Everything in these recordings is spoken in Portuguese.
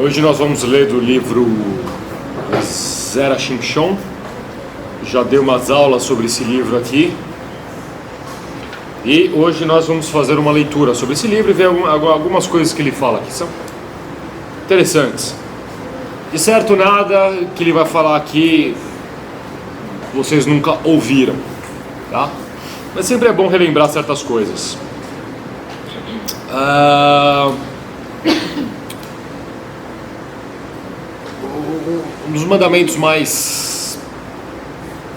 Hoje nós vamos ler do livro Zera Shimshon. Já dei umas aulas sobre esse livro aqui. E hoje nós vamos fazer uma leitura sobre esse livro e ver algumas coisas que ele fala aqui. São interessantes. De certo, nada que ele vai falar aqui vocês nunca ouviram, tá? Mas sempre é bom relembrar certas coisas. Um dos mandamentos mais...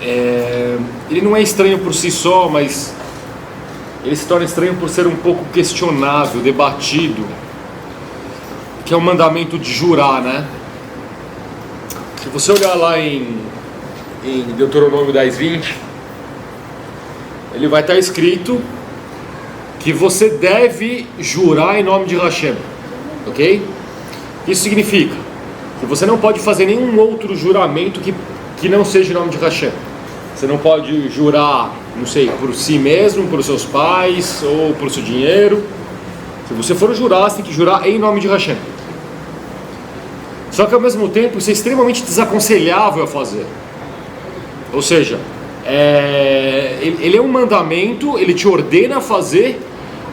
ele não é estranho por si só, mas ele se torna estranho por ser um pouco questionável, debatido, que é o mandamento de jurar, né? Se você olhar lá em Deuteronômio 10:20, ele vai estar escrito que você deve jurar em nome de Hashem, ok? Isso significa que você não pode fazer nenhum outro juramento que não seja em nome de Hashem. Você não pode jurar, não sei, por si mesmo, por seus pais ou por seu dinheiro. Se você for jurar, você tem que jurar em nome de Hashem. Só que ao mesmo tempo isso é extremamente desaconselhável a fazer. Ou seja, ele é um mandamento, ele te ordena a fazer,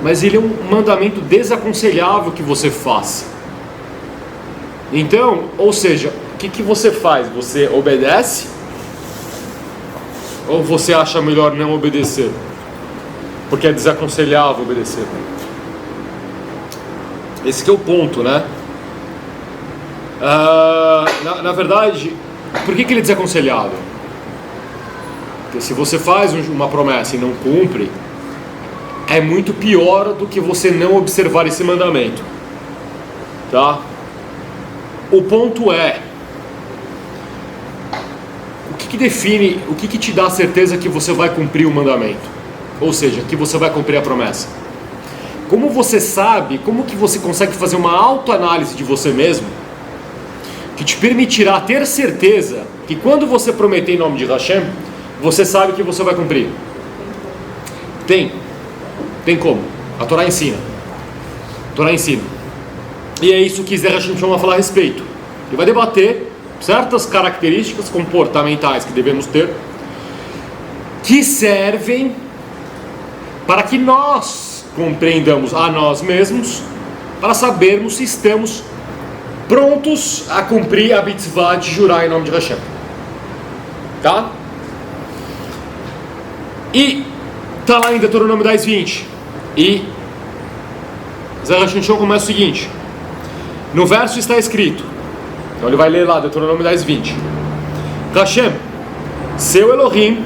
mas ele é um mandamento desaconselhável que você faça. Então, ou seja, o que você faz? Você obedece? Ou você acha melhor não obedecer? Porque é desaconselhável obedecer. Esse que é o ponto, né? Na verdade, por que ele é desaconselhável? Porque se você faz uma promessa e não cumpre, é muito pior do que você não observar esse mandamento, tá? O ponto é, o que define, o que te dá a certeza que você vai cumprir o mandamento? Ou seja, que você vai cumprir a promessa? Como você sabe, como que você consegue fazer uma autoanálise de você mesmo, que te permitirá ter certeza que quando você prometer em nome de Hashem, você sabe que você vai cumprir? Tem como. A Torá ensina. E é isso que Zera Shimshon vai falar a respeito. Ele vai debater certas características comportamentais que devemos ter, que servem para que nós compreendamos a nós mesmos, para sabermos se estamos prontos a cumprir a mitzvah de jurar em nome de Hashem. Tá? E está lá em Deuteronômio 10:20. E Zera Shimshon começa o seguinte: no verso está escrito, então ele vai ler lá Deuteronômio 10:20. Hashem, seu Elohim,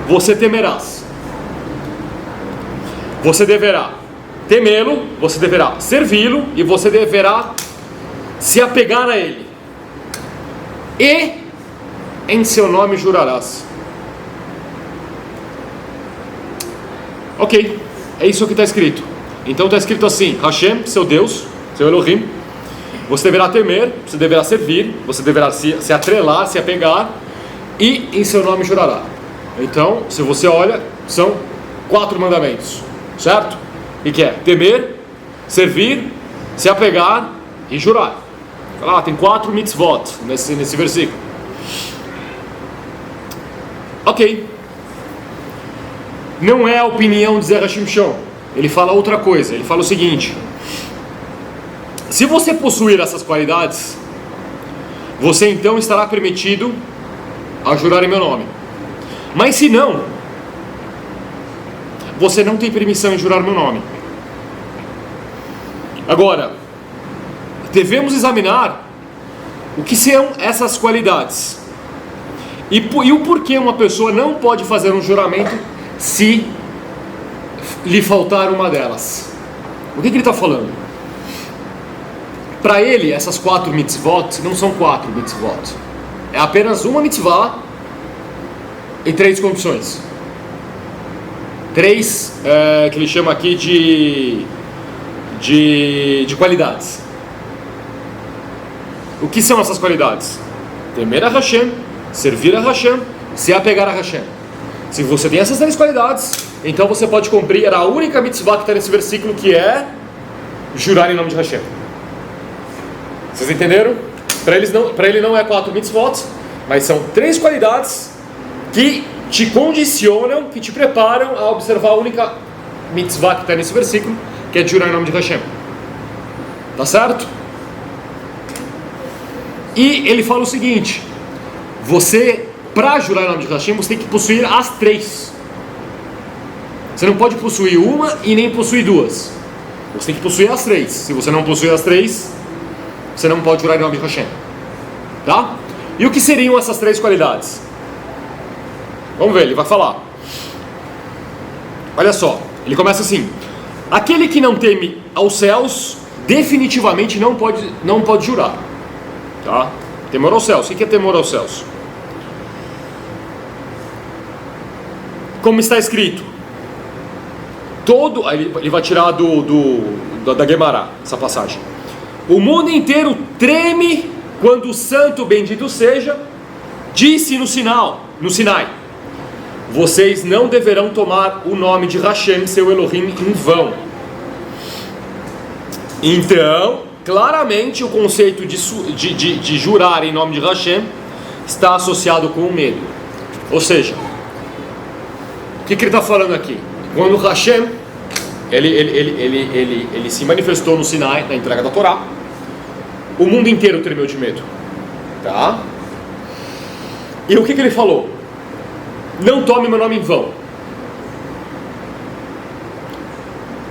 você temerás. Você deverá temê-lo, você deverá servi-lo e você deverá se apegar a ele. E em seu nome jurarás. Ok, é isso que está escrito. Então está escrito assim: Hashem, seu Deus, seu Elohim, você deverá temer, você deverá servir, você deverá se atrelar, se apegar, e em seu nome jurará. Então, se você olha, são 4 mandamentos, certo? E que é temer, servir, se apegar e jurar. Tem 4 mitzvot nesse versículo. Ok. Não é a opinião de Zera Shimshon. Ele fala outra coisa. Ele fala o seguinte: se você possuir essas qualidades, você então estará permitido a jurar em meu nome. Mas se não, você não tem permissão em jurar meu nome. Agora, devemos examinar o que são essas qualidades e o porquê uma pessoa não pode fazer um juramento se lhe faltar uma delas. O que ele está falando? Para ele, essas 4 mitzvot não são 4 mitzvot. É apenas uma mitzvah e 3 condições. 3 que ele chama aqui de qualidades. O que são essas qualidades? Temer a Hashem, servir a Hashem, se apegar a Hashem. Se você tem essas 3 qualidades, então você pode cumprir a única mitzvah que está nesse versículo, que é jurar em nome de Hashem. Vocês entenderam? Para ele não é 4 mitzvot, mas são 3 qualidades que te condicionam, que te preparam a observar a única mitzvah que está nesse versículo, que é de jurar em nome de Hashem. Tá certo? E ele fala o seguinte: você, para jurar em nome de Hashem, você tem que possuir as 3. Você não pode possuir uma e nem possuir 2. Você tem que possuir as 3. Se você não possuir as 3, você não pode jurar em nome de Hashem. Tá? E o que seriam essas 3 qualidades? Vamos ver, ele vai falar. Olha só, ele começa assim: aquele que não teme aos céus, definitivamente não pode jurar. Tá? Temor aos céus. O que é temor aos céus? Como está escrito, ele vai tirar da Guemará essa passagem. O mundo inteiro treme quando o santo bendito seja disse no Sinai: vocês não deverão tomar o nome de Hashem, seu Elohim, em vão. Então, claramente o conceito de jurar em nome de Hashem está associado com o medo. Ou seja, o que ele está falando aqui? Quando Hashem ele se manifestou no Sinai, na entrega da Torá, o mundo inteiro tremeu de medo. Tá? E o que ele falou? Não tome meu nome em vão.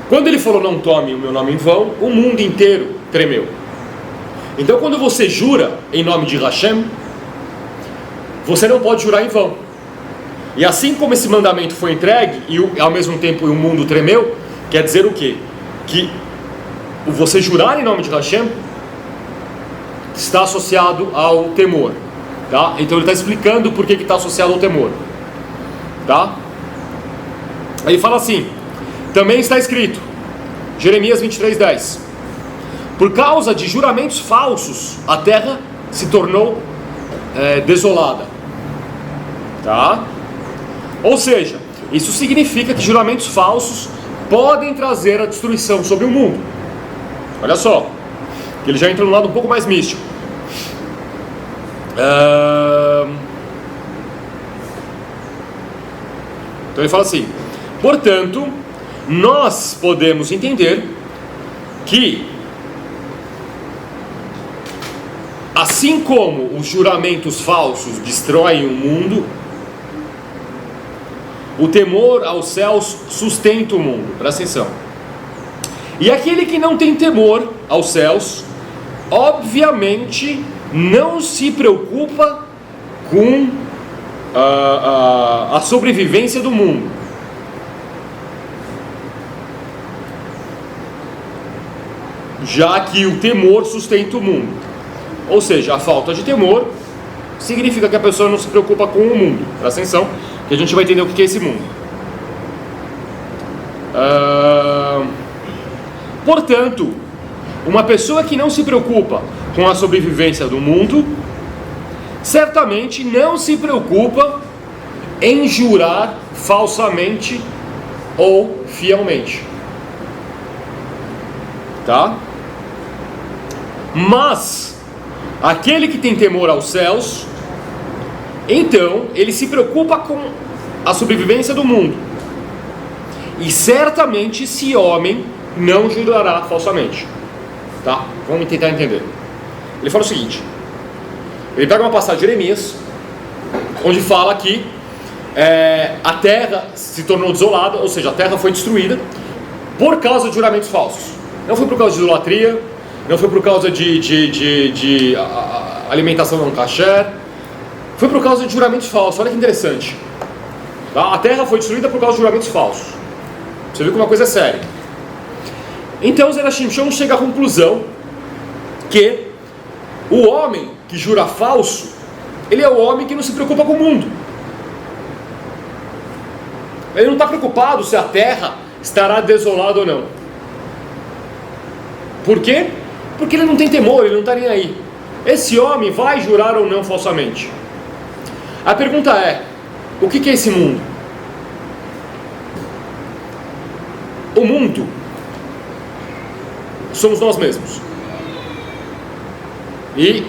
Quando ele falou não tome o meu nome em vão, o mundo inteiro tremeu. Então quando você jura em nome de Hashem, você não pode jurar em vão. E assim como esse mandamento foi entregue e ao mesmo tempo o mundo tremeu, quer dizer o quê? Que você jurar em nome de Hashem está associado ao temor. Tá? Então ele está explicando por que está associado ao temor. Tá? Ele fala assim: também está escrito, Jeremias 23:10, por causa de juramentos falsos, a terra se tornou desolada. Tá? Ou seja, isso significa que juramentos falsos podem trazer a destruição sobre o mundo. Olha só, que ele já entra no lado um pouco mais místico. Então ele fala assim: portanto, nós podemos entender que, assim como os juramentos falsos destroem o mundo, o temor aos céus sustenta o mundo. Presta atenção. E aquele que não tem temor aos céus, obviamente não se preocupa com a sobrevivência do mundo. Já que o temor sustenta o mundo. Ou seja, a falta de temor significa que a pessoa não se preocupa com o mundo. Presta atenção, que a gente vai entender o que é esse mundo. Portanto, uma pessoa que não se preocupa com a sobrevivência do mundo, certamente não se preocupa em jurar falsamente ou fielmente. Tá? Mas aquele que tem temor aos céus, então ele se preocupa com a sobrevivência do mundo, e certamente esse homem não jurará falsamente. Tá? Vamos tentar entender. Ele fala o seguinte: ele pega uma passagem de Jeremias, onde fala que a terra se tornou desolada, ou seja, a terra foi destruída por causa de juramentos falsos. Não foi por causa de idolatria, não foi por causa de alimentação não kasher, foi por causa de juramentos falsos. Olha que interessante. Tá? A terra foi destruída por causa de juramentos falsos. Você viu que uma coisa é séria. Então Zera Shimshon chega à conclusão que o homem que jura falso, ele é o homem que não se preocupa com o mundo. Ele não está preocupado se a terra estará desolada ou não. Por quê? Porque ele não tem temor, ele não está nem aí. Esse homem vai jurar ou não falsamente. A pergunta é: o que é esse mundo? O mundo somos nós mesmos. e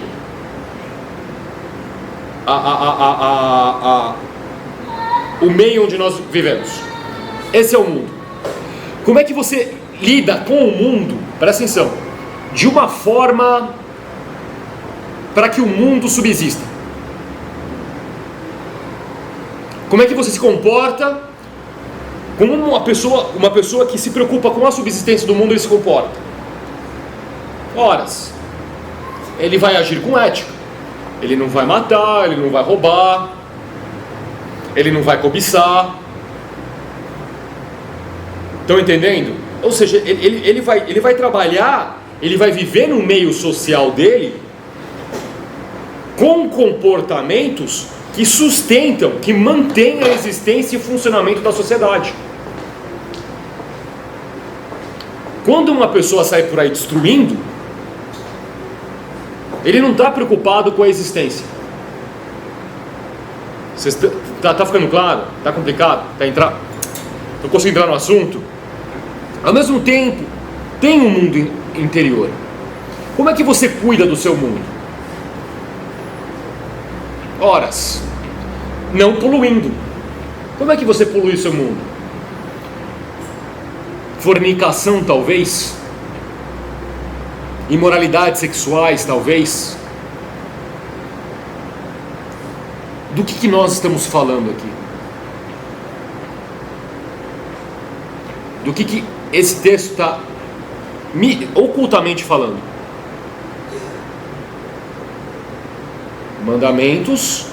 o meio onde nós vivemos. Esse é o mundo. Como é que você lida com o mundo, presta atenção, de uma forma para que o mundo subsista? Como é que você se comporta como uma pessoa que se preocupa com a subsistência do mundo? Ele se comporta. Horas, ele vai agir com ética. Ele não vai matar, ele não vai roubar, ele não vai cobiçar. Estão entendendo? Ou seja, ele vai trabalhar, ele vai viver no meio social dele com comportamentos que sustentam, que mantêm a existência e o funcionamento da sociedade. Quando uma pessoa sai por aí destruindo, ele não está preocupado com a existência. Tá ficando claro? Tá complicado? Não consigo entrar no assunto? Ao mesmo tempo, tem um mundo interior. Como é que você cuida do seu mundo? Horas, não poluindo. Como é que você polui o seu mundo? Fornicação, talvez. Imoralidades sexuais, talvez. Do que nós estamos falando aqui? Do que esse texto está ocultamente falando? Mandamentos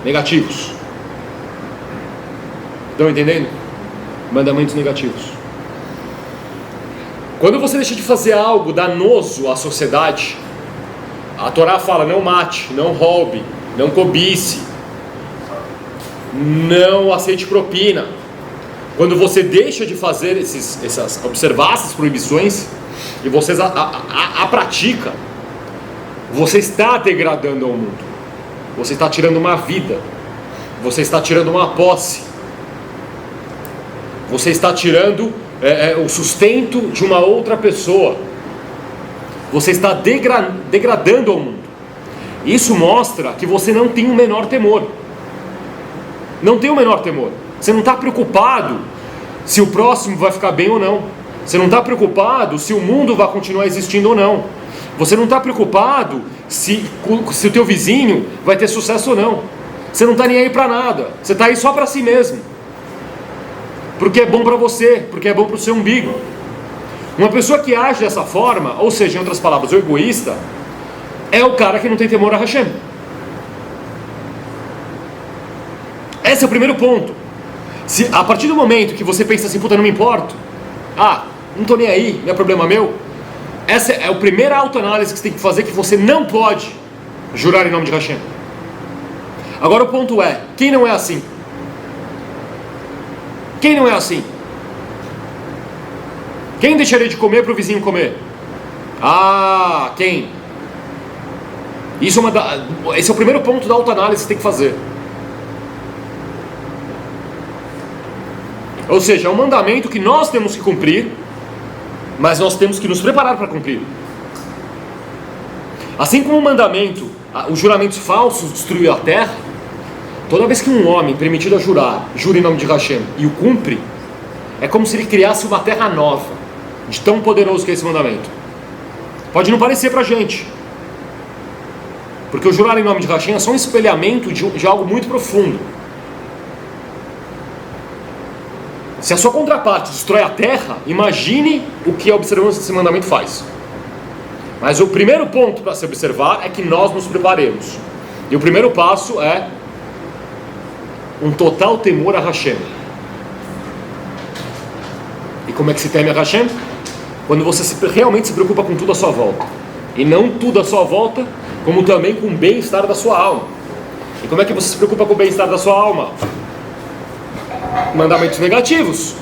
negativos. Estão entendendo? Mandamentos negativos. Quando você deixa de fazer algo danoso à sociedade, a Torá fala: não mate, não roube, não cobice, não aceite propina. Quando você deixa de fazer observar essas proibições e você a pratica, você está degradando ao mundo. Você está tirando uma vida. Você está tirando uma posse. Você está tirando o sustento de uma outra pessoa. Você está degradando ao mundo. Isso mostra que você não tem o menor temor. Não tem o menor temor. Você não está preocupado se o próximo vai ficar bem ou não. Você não está preocupado se o mundo vai continuar existindo ou não. Você não está preocupado se o teu vizinho vai ter sucesso ou não. Você não está nem aí para nada. Você está aí só para si mesmo. Porque é bom para você, porque é bom para o seu umbigo. Uma pessoa que age dessa forma, ou seja, em outras palavras, o egoísta, é o cara que não tem temor a Hashem. Esse é o primeiro ponto. Se a partir do momento que você pensa assim: puta, não me importo, não estou nem aí, não é problema meu. Essa é a primeira autoanálise que você tem que fazer, que você não pode jurar em nome de Hashem. Agora o ponto é: quem não é assim? Quem não é assim? Quem deixaria de comer para o vizinho comer? Quem? Esse é o primeiro ponto da autoanálise que você tem que fazer. Ou seja, é um mandamento que nós temos que cumprir, mas nós temos que nos preparar para cumprir. Assim como o mandamento, os juramentos falsos destruiu a terra, toda vez que um homem permitido a jurar, jura em nome de Hashem e o cumpre, é como se ele criasse uma terra nova, de tão poderoso que é esse mandamento. Pode não parecer pra gente, porque o jurar em nome de Hashem é só um espelhamento de algo muito profundo. Se a sua contraparte destrói a terra, imagine o que a observância desse mandamento faz. Mas o primeiro ponto para se observar é que nós nos preparemos. E o primeiro passo é um total temor a Hashem. E como é que se teme a Hashem? Quando você realmente se preocupa com tudo à sua volta. E não tudo à sua volta, como também com o bem-estar da sua alma. E como é que você se preocupa com o bem-estar da sua alma? Mandamentos negativos.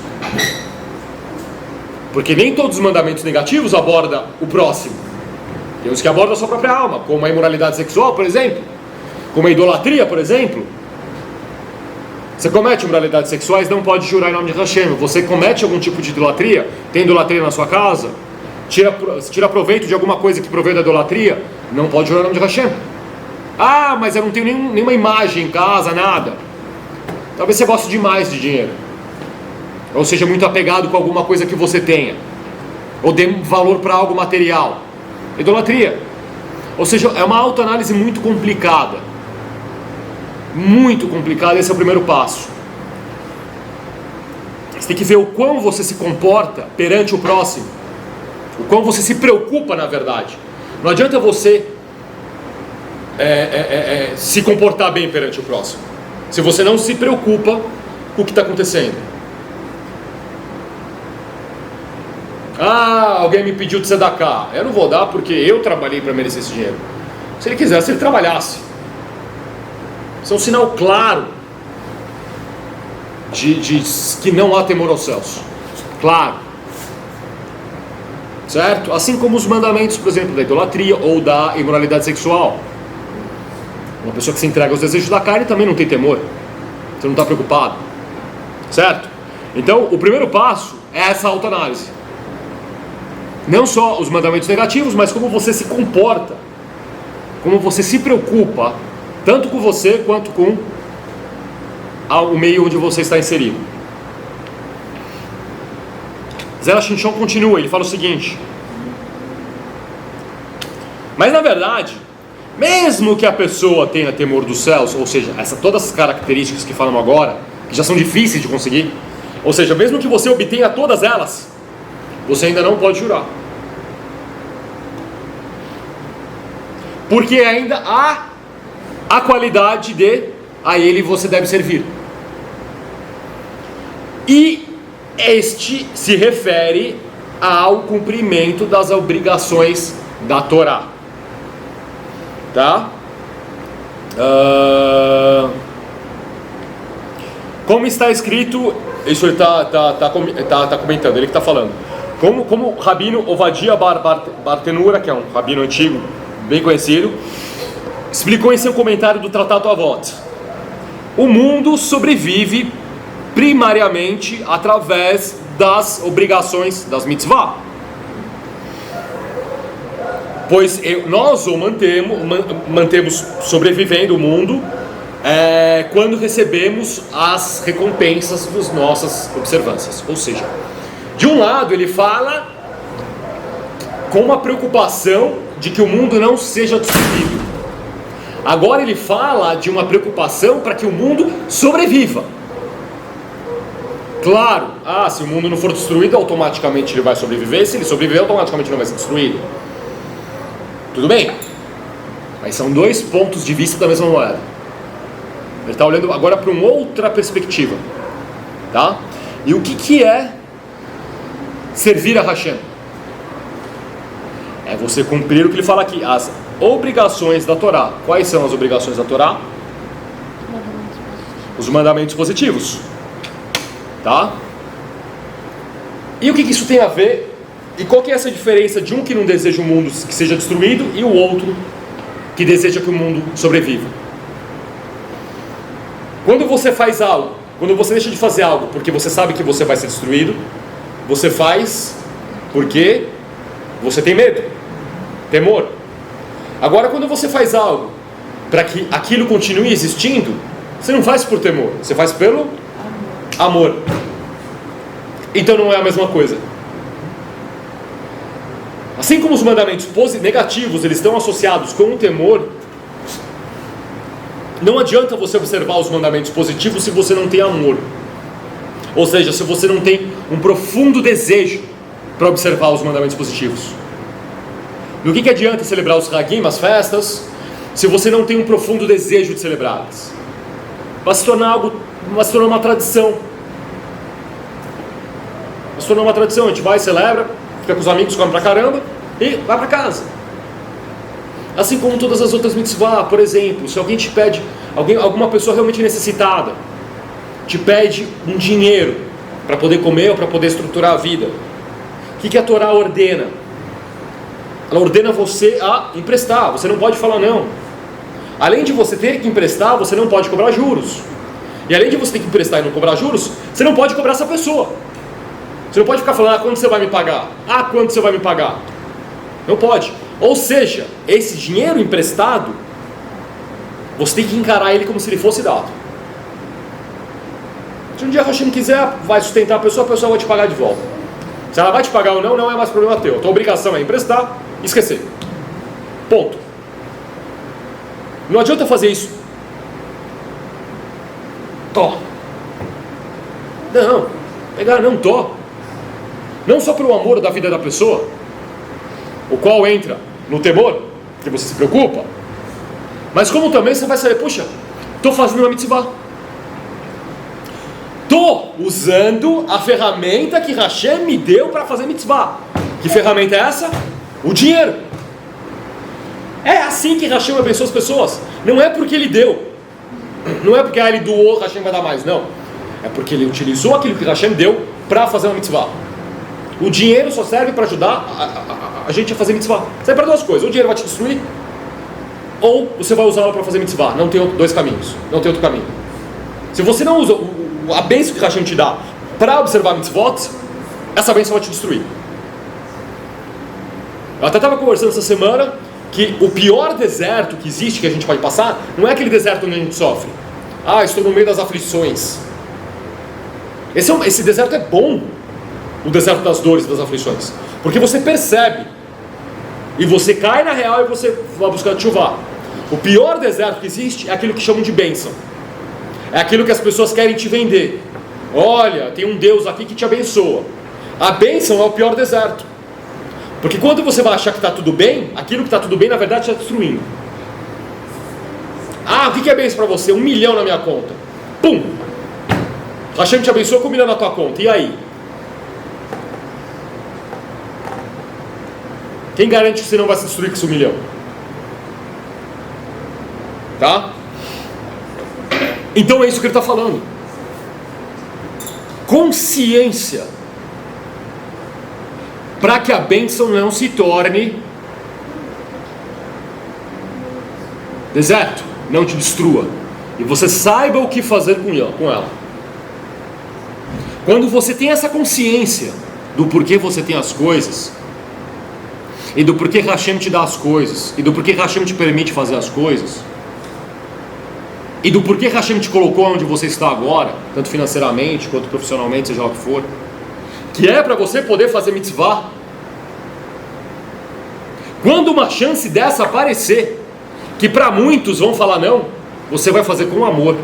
Porque nem todos os mandamentos negativos abordam o próximo. Tem uns que abordam a sua própria alma, como a imoralidade sexual, por exemplo, como a idolatria, por exemplo. Você comete imoralidades sexuais, não pode jurar em nome de Hashem. Você comete algum tipo de idolatria, tem idolatria na sua casa, tira proveito de alguma coisa que proveio da idolatria, não pode jurar o nome de Hashem. Ah, mas eu não tenho nenhuma imagem em casa, nada. Talvez você goste demais de dinheiro, ou seja, muito apegado com alguma coisa que você tenha, ou dê valor para algo material. Idolatria. Ou seja, é uma autoanálise muito complicada. Muito complicada, esse é o primeiro passo. Você tem que ver o quão você se comporta perante o próximo, o quão você se preocupa, na verdade. Não adianta você se comportar bem perante o próximo se você não se preocupa com o que está acontecendo. Ah, alguém me pediu de tzedakah. Eu não vou dar porque eu trabalhei para merecer esse dinheiro. Se ele quisesse, ele trabalhasse. Isso é um sinal claro de que não há temor aos céus. Claro. Certo? Assim como os mandamentos, por exemplo, da idolatria ou da imoralidade sexual. Uma pessoa que se entrega aos desejos da carne também não tem temor. Você não está preocupado. Certo? Então, o primeiro passo é essa autoanálise. Não só os mandamentos negativos, mas como você se comporta, como você se preocupa, tanto com você quanto com o meio onde você está inserido. Zera Shinshon continua, ele fala o seguinte: mas na verdade, mesmo que a pessoa tenha temor dos céus, ou seja, todas as características que falamos agora, que já são difíceis de conseguir, ou seja, mesmo que você obtenha todas elas, você ainda não pode jurar. Porque ainda há a qualidade de a ele você deve servir. E este se refere ao cumprimento das obrigações da Torá. Tá? Como está escrito, isso ele está comentando, ele que está falando. Como o Rabino Ovadia Bartenura, que é um rabino antigo, bem conhecido, explicou em seu comentário do Tratado Avot, o mundo sobrevive primariamente através das obrigações das mitzvah, pois nós o mantemos sobrevivendo o mundo quando recebemos as recompensas das nossas observâncias. Ou seja, de um lado ele fala com uma preocupação de que o mundo não seja destruído. Agora ele fala de uma preocupação para que o mundo sobreviva. Claro, se o mundo não for destruído, automaticamente ele vai sobreviver. Se ele sobreviver, automaticamente não vai ser destruído. Tudo bem, mas são dois pontos de vista da mesma moeda. Ele está olhando agora para uma outra perspectiva, tá? E o que é servir a Hashem? É você cumprir o que ele fala aqui, as obrigações da Torá. Quais são as obrigações da Torá? Os mandamentos positivos, tá? E o que isso tem a ver? E qual que é essa diferença de um que não deseja o mundo que seja destruído e o outro que deseja que o mundo sobreviva? Quando você faz algo, quando você deixa de fazer algo porque você sabe que você vai ser destruído, você faz porque você tem medo, temor. Agora, quando você faz algo para que aquilo continue existindo, você não faz por temor, você faz pelo amor. Então não é a mesma coisa. Assim como os mandamentos negativos eles estão associados com o temor, não adianta você observar os mandamentos positivos se você não tem amor. Ou seja, se você não tem um profundo desejo para observar os mandamentos positivos. No que adianta celebrar os Hagim, as festas, se você não tem um profundo desejo de celebrá-las? Vai se tornar uma tradição. Vai se tornar uma tradição, a gente vai, celebra, fica com os amigos, come pra caramba e vai pra casa. Assim como todas as outras mitzvah, por exemplo, se alguém te pede, alguma pessoa realmente necessitada, te pede um dinheiro para poder comer ou para poder estruturar a vida, o que a Torá ordena? Ela ordena você a emprestar, você não pode falar não. Além de você ter que emprestar, você não pode cobrar juros. E além de você ter que emprestar e não cobrar juros, você não pode cobrar essa pessoa. Você não pode ficar falando, quando você vai me pagar? Quando você vai me pagar? Não pode. Ou seja, esse dinheiro emprestado, você tem que encarar ele como se ele fosse dado. Se um dia a Hashem quiser, vai sustentar a pessoa vai te pagar de volta. Se ela vai te pagar ou não, não é mais problema teu. A tua obrigação é emprestar e esquecer. Ponto. Não adianta fazer isso. Não. Pegar, não tô. Não só pelo amor da vida da pessoa, o qual entra no temor, que você se preocupa, mas como também você vai saber, puxa, estou fazendo uma mitzvah. Estou usando a ferramenta que Hashem me deu para fazer mitzvah. Que ferramenta é essa? O dinheiro. É assim que Hashem abençoa as pessoas. Não é porque ele deu. Não é porque ele doou, Hashem vai dar mais. Não. É porque ele utilizou aquilo que Hashem deu para fazer uma mitzvah. O dinheiro só serve para ajudar a gente a fazer mitzvah. Serve para duas coisas. O dinheiro vai te destruir, ou você vai usá-lo para fazer mitzvah. Não tem dois caminhos. Não tem outro caminho. Se você não usa a bênção que Hashem te dá para observar mitzvot, essa bênção vai te destruir. Eu até estava conversando essa semana que o pior deserto que existe, que a gente pode passar, não é aquele deserto onde a gente sofre. Estou no meio das aflições. Esse deserto é bom, o deserto das dores, das aflições, porque você percebe e você cai na real e você vai buscar chuva. O pior deserto que existe é aquilo que chamam de bênção. É aquilo que as pessoas querem te vender. Olha, tem um Deus aqui que te abençoa. A bênção é o pior deserto, porque quando você vai achar que está tudo bem, aquilo que está tudo bem na verdade está destruindo. O que é bênção para você? 1 milhão na minha conta. Pum! Hashem te abençoa com 1 milhão na tua conta. E aí? Quem garante que você não vai se destruir com esse 1 milhão? Tá? Então é isso que ele está falando. Consciência. Para que a bênção não se torne deserto, não te destrua. E você saiba o que fazer com ela. Quando você tem essa consciência do porquê você tem as coisas, e do porquê Hashem te dá as coisas, e do porquê Hashem te permite fazer as coisas, e do porquê Hashem te colocou onde você está agora, tanto financeiramente quanto profissionalmente, seja lá o que for, que é para você poder fazer mitzvah. Quando uma chance dessa aparecer, que para muitos vão falar não, você vai fazer com amor.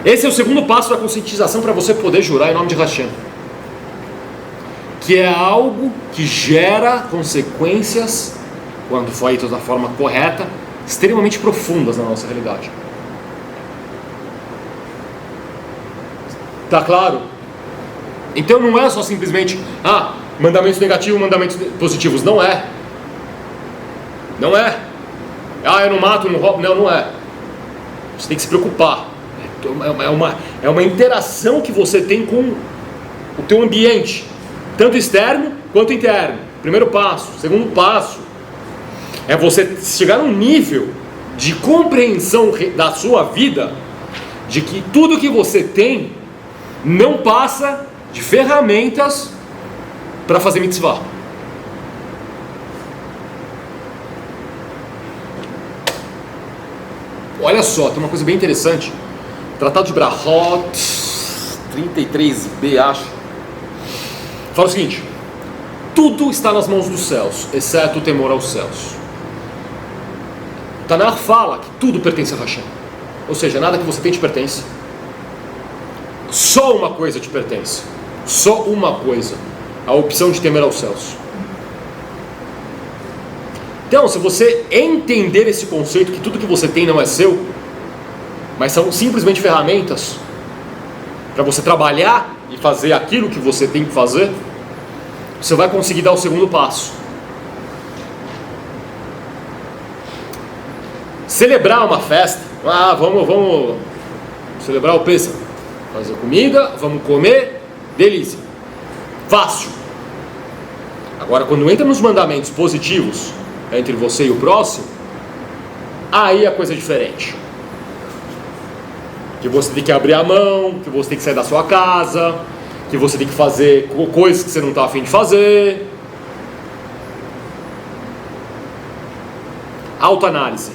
Esse é o segundo passo da conscientização para você poder jurar em nome de Hashem, que é algo que gera consequências, quando feito da forma correta, extremamente profundas na nossa realidade. Tá claro? Então não é só simplesmente mandamentos negativos, mandamentos positivos. Não é. Não é. Eu não mato, não roubo. Não é. Você tem que se preocupar. É uma interação que você tem com o teu ambiente, tanto externo quanto interno. Primeiro passo. Segundo passo é você chegar num nível de compreensão da sua vida, de que tudo que você tem não passa de ferramentas para fazer mitzvah. Olha só, tem uma coisa bem interessante. Tratado de Brahot 33b, acho, fala o seguinte: tudo está nas mãos dos céus, exceto o temor aos céus. Tanar fala que tudo pertence a Hashem, ou seja, nada que você tem te pertence. Só uma coisa te pertence. Só uma coisa: a opção de temer aos céus. Então, se você entender esse conceito, que tudo que você tem não é seu, mas são simplesmente ferramentas para você trabalhar e fazer aquilo que você tem que fazer, você vai conseguir dar o segundo passo. Celebrar uma festa. Vamos celebrar o Pêssego. Fazer comida, vamos comer, delícia. Fácil. Agora, quando entra nos mandamentos positivos entre você e o próximo, aí a coisa é diferente. que você tem que abrir a mão, que você tem que sair da sua casa, que você tem que fazer coisas que você não está a fim de fazer. Autoanálise.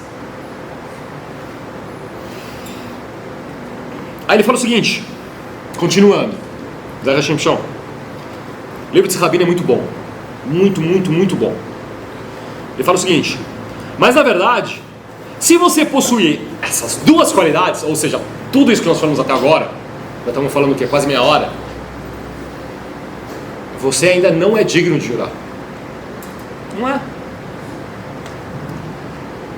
Aí ele fala o seguinte, continuando, Zé Hashem Shon. O livro de Rabino é muito bom, muito, muito, muito bom. Ele fala o seguinte, mas na verdade, se você possuir essas duas qualidades, ou seja, tudo isso que nós falamos até agora, já estamos falando o quê? Quase meia hora, você ainda não é digno de jurar. Não é?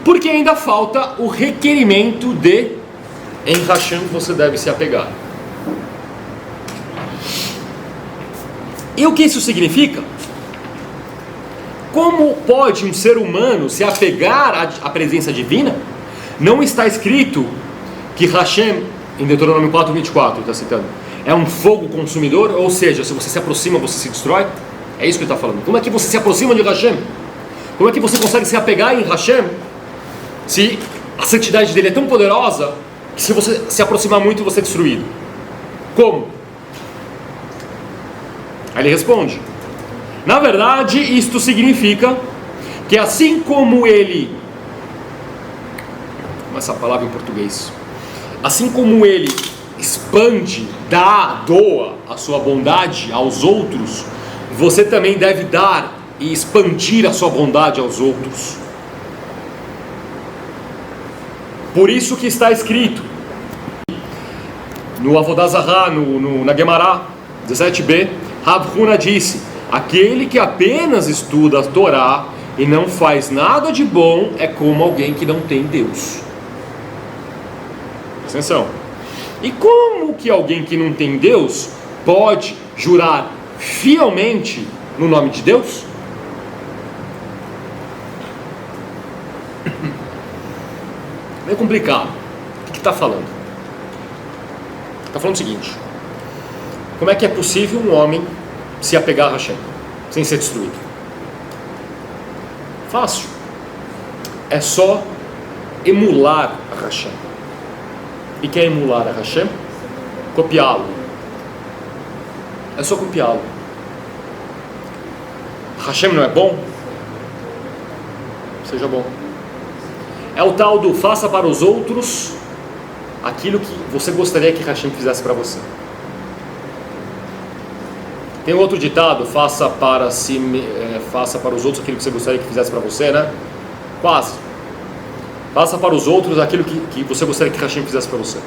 Porque ainda falta o requerimento de em Hashem você deve se apegar. E o que isso significa? Como pode um ser humano se apegar à presença divina? Não está escrito que Hashem, em Deuteronômio 4:24, ele está citando, é um fogo consumidor, ou seja, se você se aproxima, você se destrói? É isso que ele está falando. Como é que você se aproxima de Hashem? Como é que você consegue se apegar em Hashem se a santidade dele é tão poderosa que se você se aproximar muito, você é destruído? Como? Aí ele responde, na verdade, isto significa que assim como ele, essa palavra em português, assim como ele expande, doa a sua bondade aos outros, você também deve dar e expandir a sua bondade aos outros. Por isso que está escrito no Avodah Zarah, na Gemara 17b, Rav Huna disse, aquele que apenas estuda a Torá e não faz nada de bom é como alguém que não tem Deus. Presta atenção. E como que alguém que não tem Deus pode jurar fielmente no nome de Deus? É complicado. O que está falando? Está falando o seguinte, como é que é possível um homem se apegar a Hashem sem ser destruído? Fácil. É só emular a Hashem. E quer emular a Hashem? Copiá-lo. É só copiá-lo. Hashem não é bom? Seja bom. É o tal do faça para os outros aquilo que você gostaria que Hashem fizesse para você. Tem outro ditado, faça para os outros aquilo que você gostaria que fizesse para você, né? Quase. Faça para os outros aquilo que você gostaria que Hashem fizesse para você.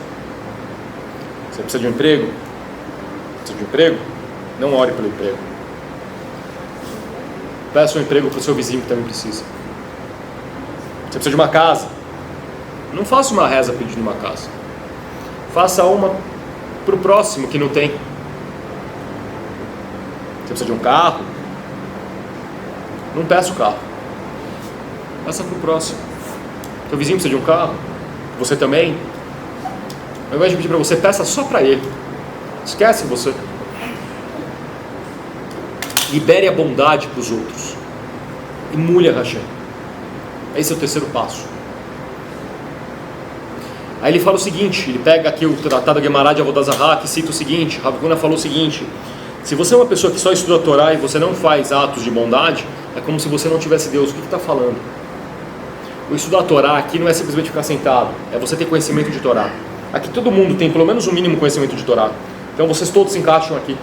Você precisa de um emprego? Precisa de um emprego? Não ore pelo emprego. Peça um emprego para o seu vizinho que também precisa. Você precisa de uma casa? Não faça uma reza pedindo uma casa. Faça uma para o próximo que não tem. Você precisa de um carro? Não peça o carro. Peça para o próximo. Seu vizinho precisa de um carro? Você também? Ao invés de pedir para você, peça só para ele. Esquece você. Libere a bondade para os outros. Emule a Hashem. Esse é o terceiro passo. Aí ele fala o seguinte, ele pega aqui o tratado Gemara de Avodah Zarah, que cita o seguinte, Rav Huna falou o seguinte, se você é uma pessoa que só estuda a Torá e você não faz atos de bondade, é como se você não tivesse Deus. O que está falando? O estudar a Torá aqui não é simplesmente ficar sentado, é você ter conhecimento de Torá. Aqui todo mundo tem pelo menos o mínimo conhecimento de Torá, então vocês todos se encaixam aqui.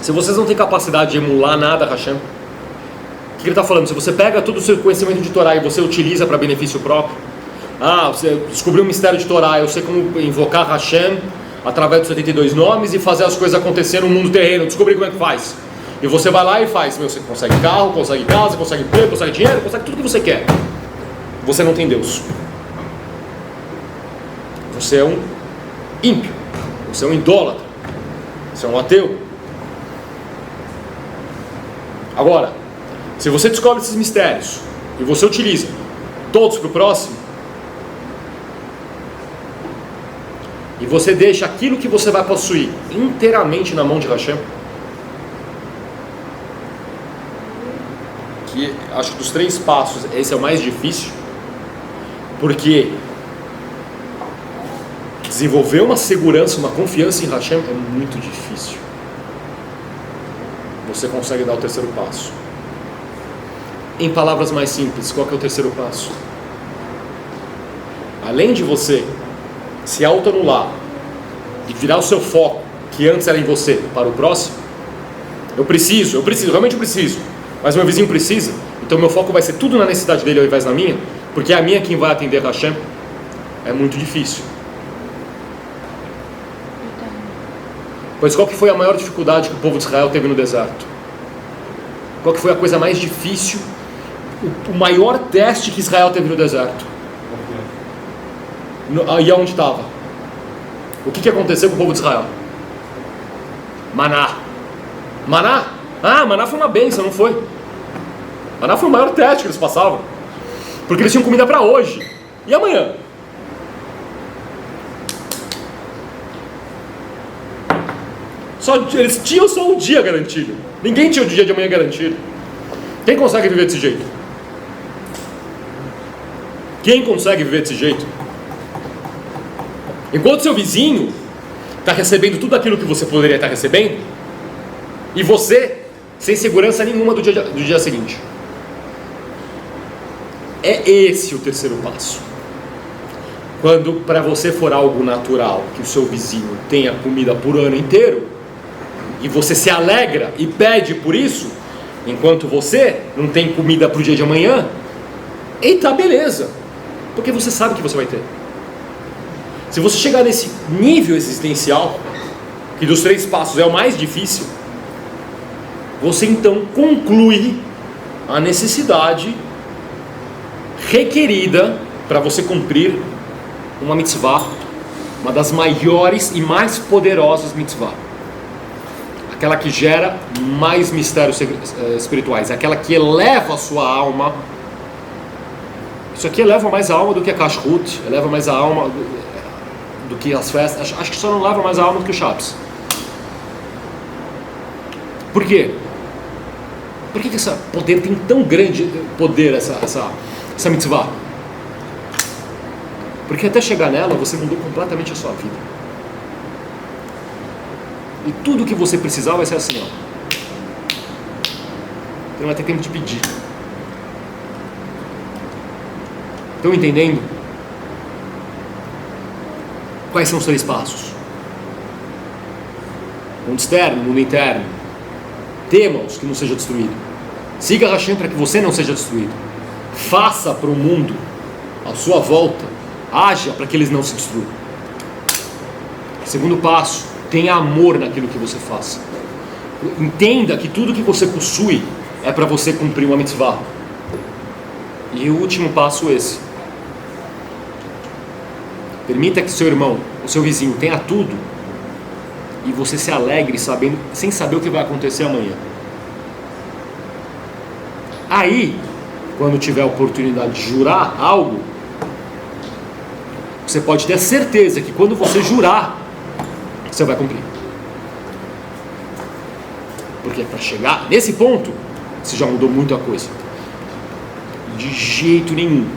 Se vocês não têm capacidade de emular nada, Hashem, o que ele está falando? Se você pega todo o seu conhecimento de Torá e você utiliza para benefício próprio, você descobriu o mistério de Torá, eu sei como invocar Hashem através dos 72 nomes e fazer as coisas acontecer no mundo terreno, descobri como é que faz. E você vai lá e faz, você consegue carro, consegue casa, consegue emprego, consegue dinheiro, consegue tudo que você quer. Você não tem Deus. Você é um ímpio, você é um idólatra, você é um ateu. Agora, se você descobre esses mistérios e você utiliza todos para o próximo, e você deixa aquilo que você vai possuir inteiramente na mão de Hashem, que acho que dos 3 passos esse é o mais difícil, porque desenvolver uma segurança, uma confiança em Hashem é muito difícil. Você consegue dar o terceiro passo. Em palavras mais simples, qual que é o terceiro passo? Além de você se autoanular e virar o seu foco, que antes era em você, para o próximo, eu preciso, realmente eu preciso, mas meu vizinho precisa, então meu foco vai ser tudo na necessidade dele ao invés da minha, porque é a minha quem vai atender Hashem. É muito difícil. Pois qual que foi a maior dificuldade que o povo de Israel teve no deserto? Qual que foi a coisa mais difícil, o maior teste que Israel teve no deserto? E aonde estava? O que aconteceu com o povo de Israel? Maná. Maná? Ah, maná foi uma bênção, não foi? Maná foi o maior teste que eles passavam, porque eles tinham comida para hoje. E amanhã? Eles tinham só um dia garantido. Ninguém tinha o dia de amanhã garantido. Quem consegue viver desse jeito? Quem consegue viver desse jeito? Enquanto seu vizinho está recebendo tudo aquilo que você poderia estar recebendo, e você sem segurança nenhuma do dia seguinte. É esse o terceiro passo. Quando para você for algo natural, que o seu vizinho tenha comida por ano inteiro, e você se alegra e pede por isso, enquanto você não tem comida para o dia de amanhã, eita, beleza, porque você sabe que você vai ter. Se você chegar nesse nível existencial, que dos 3 passos é o mais difícil, você então conclui a necessidade requerida para você cumprir uma mitzvah, uma das maiores e mais poderosas mitzvah, aquela que gera mais mistérios espirituais, aquela que eleva a sua alma. Isso aqui eleva mais a alma do que a kashrut, eleva mais a alma do que as festas. Acho que só não leva mais a alma do que o Shabbos. Por quê? Por que esse poder tem tão grande poder, essa mitzvah? Porque até chegar nela, você mudou completamente a sua vida. E tudo que você precisar vai ser assim, ó. Você não vai ter tempo de pedir. Estão entendendo? Quais são os 3 passos? Mundo externo, mundo interno. Tema-os que não seja destruído. Siga Hashem para que você não seja destruído. Faça para o mundo à sua volta, haja para que eles não se destruam. Segundo passo, tenha amor naquilo que você faça. Entenda que tudo que você possui é para você cumprir uma mitzvah. E o último passo esse. Permita que seu irmão, o seu vizinho tenha tudo e você se alegre sabendo, sem saber o que vai acontecer amanhã. Aí, quando tiver a oportunidade de jurar algo, você pode ter certeza que quando você jurar, você vai cumprir. Porque para chegar nesse ponto, você já mudou muita coisa. De jeito nenhum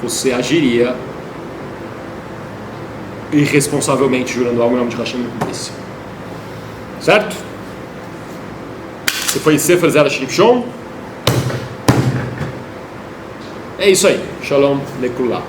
você agiria irresponsavelmente jurando algo em nome de Hashem não cumprisse. Certo? Você foi Sefer Zera Shimshon. É isso aí. Shalom Lekulá.